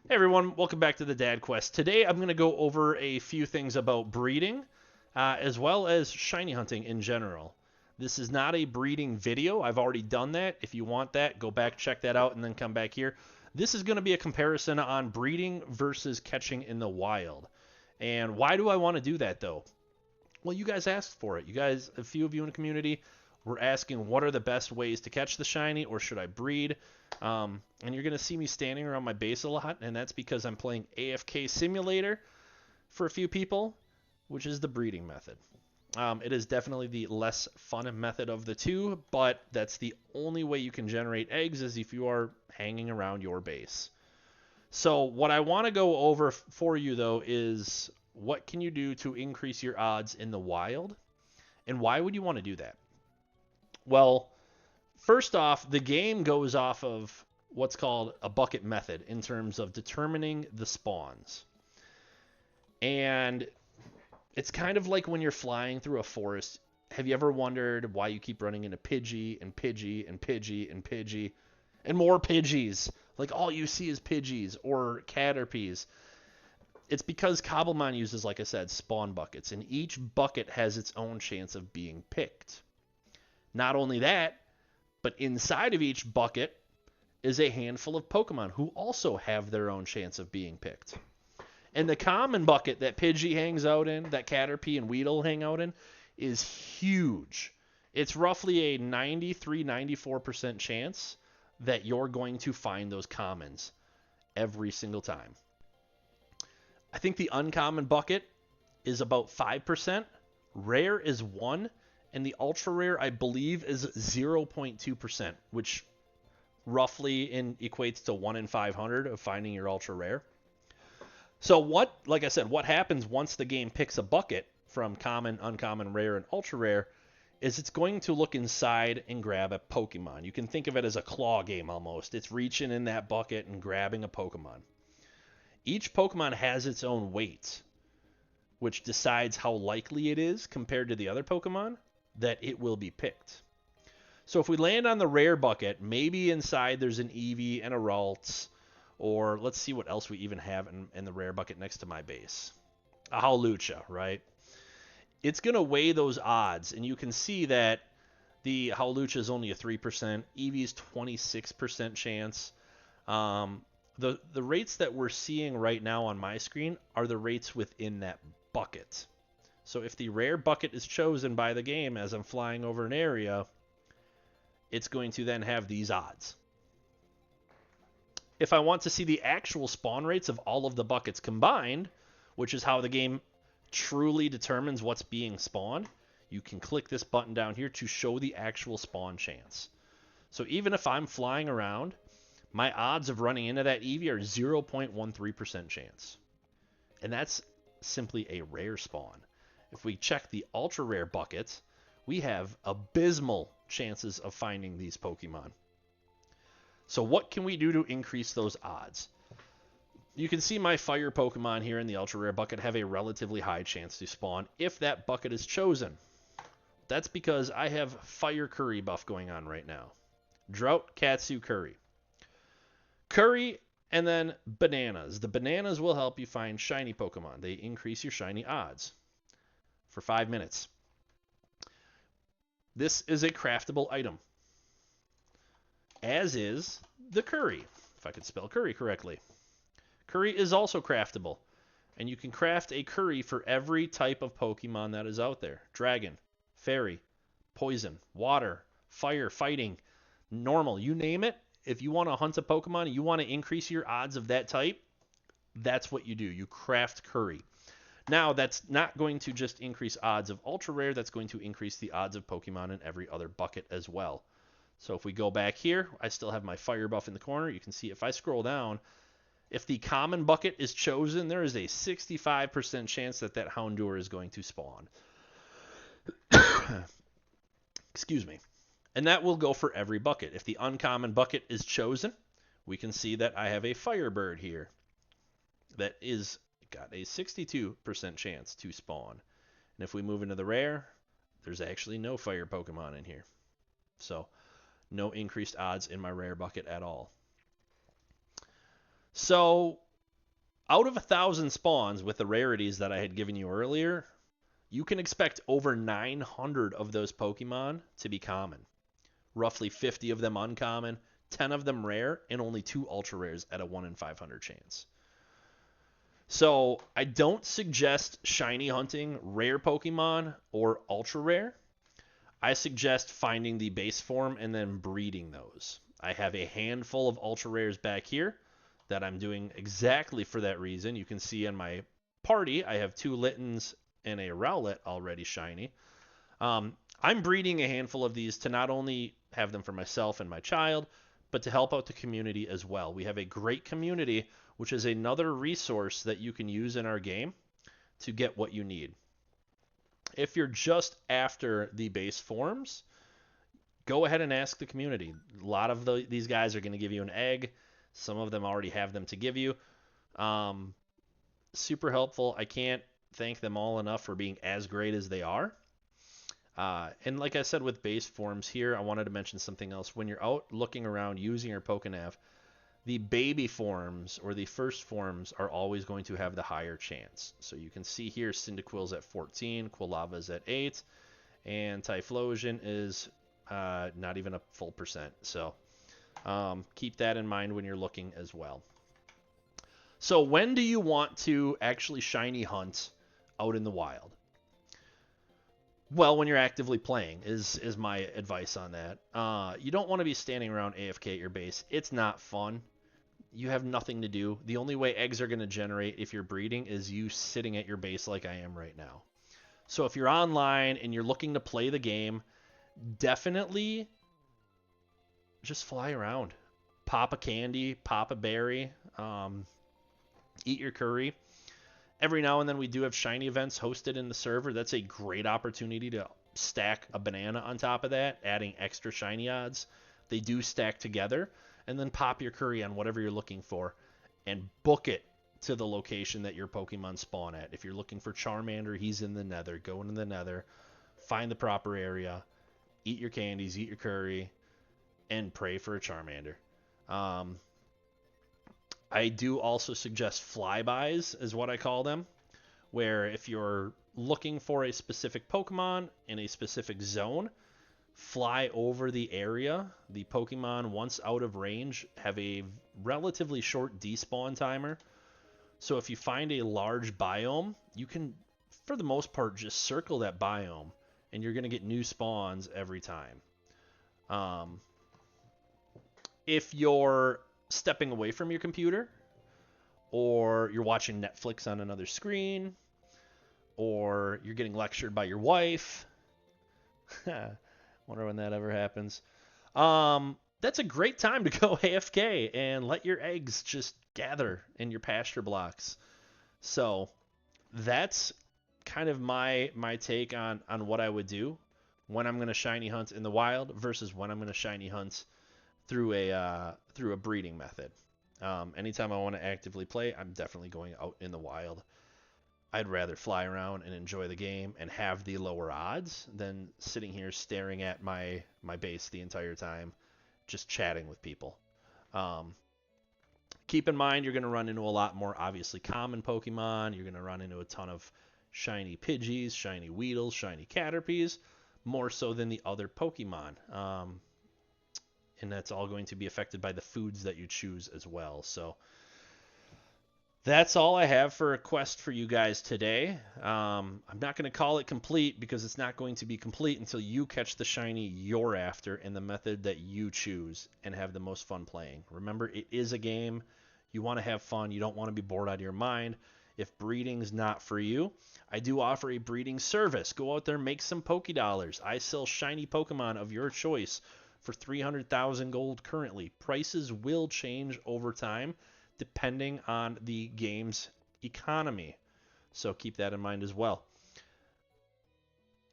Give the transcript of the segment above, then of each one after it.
Hey everyone, welcome back to the Dad Quest. Today I'm going to go over a few things about breeding, as well as shiny hunting in general. This is not a breeding video. I've already done that. If you want that, go back, check that out, and then come back here. This is going to be a comparison on breeding versus catching in the wild. And why do I want to do that though? Well, you guys asked for it. You guys, a few of you in the community, were asking what are the best ways to catch the shiny, or should I breed? And you're going to see me standing around my base a lot, and that's because I'm playing AFK Simulator for a few people, which is the breeding method. It is definitely the less fun method of the two, but that's the only way you can generate eggs is if you are hanging around your base. So what I want to go over for you though is what can you do to increase your odds in the wild, and why would you want to do that? Well, first off, the game goes off of what's called a bucket method in terms of determining the spawns. And it's kind of like when you're flying through a forest. Have you ever wondered why you keep running into Pidgey and Pidgey and Pidgey and Pidgey and more Pidgeys? Like all you see is Pidgeys or Caterpies. It's because Cobblemon uses, like I said, spawn buckets, and each bucket has its own chance of being picked. Not only that, but inside of each bucket is a handful of Pokemon who also have their own chance of being picked. And the common bucket that Pidgey hangs out in, that Caterpie and Weedle hang out in, is huge. It's roughly a 93-94% chance that you're going to find those commons every single time. I think the uncommon bucket is about 5%, rare is 1, and the ultra rare I believe is 0.2%, which roughly equates to 1 in 500 of finding your ultra rare. So like I said, what happens once the game picks a bucket from common, uncommon, rare, and ultra rare is it's going to look inside and grab a Pokemon. You can think of it as a claw game almost. It's reaching in that bucket and grabbing a Pokemon. Each Pokemon has its own weight, which decides how likely it is compared to the other Pokemon that it will be picked. So if we land on the rare bucket, maybe inside there's an Eevee and a Ralts, or let's see what else we even have in the rare bucket next to my base. A Hawlucha, right? It's going to weigh those odds, and you can see that the Hawlucha is only a 3%, Eevee's 26% chance. The rates that we're seeing right now on my screen are the rates within that bucket. So if the rare bucket is chosen by the game as I'm flying over an area, it's going to then have these odds. If I want to see the actual spawn rates of all of the buckets combined, which is how the game truly determines what's being spawned, you can click this button down here to show the actual spawn chance. So even if I'm flying around, my odds of running into that Eevee are 0.13% chance. And that's simply a rare spawn. If we check the ultra rare bucket, we have abysmal chances of finding these Pokemon. So what can we do to increase those odds? You can see my fire Pokemon here in the ultra rare bucket have a relatively high chance to spawn if that bucket is chosen. That's because I have fire curry buff going on right now. Drought, Katsu, curry. Curry and then bananas. The bananas will help you find shiny Pokemon. They increase your shiny odds for 5 minutes. This is a craftable item, as is the curry, if I could spell curry correctly. Curry is also craftable, and you can craft a curry for every type of Pokemon that is out there. Dragon, fairy, poison, water, fire, fighting, normal, you name it. If you want to hunt a Pokemon and you want to increase your odds of that type, that's what you do. You craft curry. Now, that's not going to just increase odds of ultra rare, that's going to increase the odds of Pokemon in every other bucket as well. So if we go back here, I still have my fire buff in the corner. You can see if I scroll down, if the common bucket is chosen, there is a 65% chance that that Houndour is going to spawn. Excuse me. And that will go for every bucket. If the uncommon bucket is chosen, we can see that I have a Firebird here that is got a 62% chance to spawn. And if we move into the rare, there's actually no fire Pokemon in here. So no increased odds in my rare bucket at all. So Out of 1,000 spawns with the rarities that I had given you earlier, you can expect over 900 of those Pokemon to be common. Roughly 50 of them uncommon, 10 of them rare, and only 2 ultra rares at a 1 in 500 chance. So I don't suggest shiny hunting rare Pokemon or ultra rare. I suggest finding the base form and then breeding those. I have a handful of ultra rares back here that I'm doing exactly for that reason. You can see in my party, I have 2 Littens and a Rowlet already shiny. I'm breeding a handful of these to not only have them for myself and my child, but to help out the community as well. We have a great community, which is another resource that you can use in our game to get what you need. If you're just after the base forms, go ahead and ask the community. A lot of these guys are going to give you an egg. Some of them already have them to give you. Super helpful. I can't thank them all enough for being as great as they are. And like I said with base forms here, I wanted to mention something else. When you're out looking around using your Pokénav, the baby forms or the first forms are always going to have the higher chance. So you can see here Cyndaquil's at 14, Quilava's at 8, and Typhlosion is not even a full percent. So keep that in mind when you're looking as well. So when do you want to actually shiny hunt out in the wild? Well, when you're actively playing is my advice on that. You don't want to be standing around AFK at your base. It's not fun. You have nothing to do. The only way eggs are going to generate if you're breeding is you sitting at your base like I am right now. So if you're online and you're looking to play the game, definitely just fly around. Pop a candy, pop a berry, eat your curry. Every now and then we do have shiny events hosted in the server. That's a great opportunity to stack a banana on top of that, adding extra shiny odds. They do stack together. And then pop your curry on whatever you're looking for and book it to the location that your Pokemon spawn at. If you're looking for Charmander, he's in the Nether. Go into the Nether, find the proper area, eat your candies, eat your curry, and pray for a Charmander. I do also suggest flybys, is what I call them, where if you're looking for a specific Pokemon in a specific zone, fly over the area. The Pokemon, once out of range, have a relatively short despawn timer. So if you find a large biome, you can, for the most part, just circle that biome, and you're going to get new spawns every time. If you're stepping away from your computer, or you're watching Netflix on another screen, or you're getting lectured by your wife, wonder when that ever happens. That's a great time to go AFK and let your eggs just gather in your pasture blocks. So that's kind of my take on what I would do when I'm going to shiny hunt in the wild versus when I'm going to shiny hunt through a breeding method. Anytime I want to actively play, I'm definitely going out in the wild. I'd rather fly around and enjoy the game and have the lower odds than sitting here staring at my base the entire time, just chatting with people. Keep in mind, you're going to run into a lot more obviously common Pokemon. You're going to run into a ton of shiny Pidgeys, shiny Weedles, shiny Caterpies, more so than the other Pokemon. And that's all going to be affected by the foods that you choose as well. So that's all I have for a quest for you guys today. I'm not going to call it complete because it's not going to be complete until you catch the shiny you're after in the method that you choose and have the most fun playing. Remember, it is a game. You want to have fun. You don't want to be bored out of your mind. If breeding's not for you, I do offer a breeding service. Go out there, make some Pokédollars. I sell shiny Pokemon of your choice for 300,000 gold currently. Prices will change over time depending on the game's economy. So keep that in mind as well.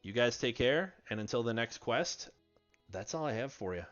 You guys take care, and until the next quest, that's all I have for you.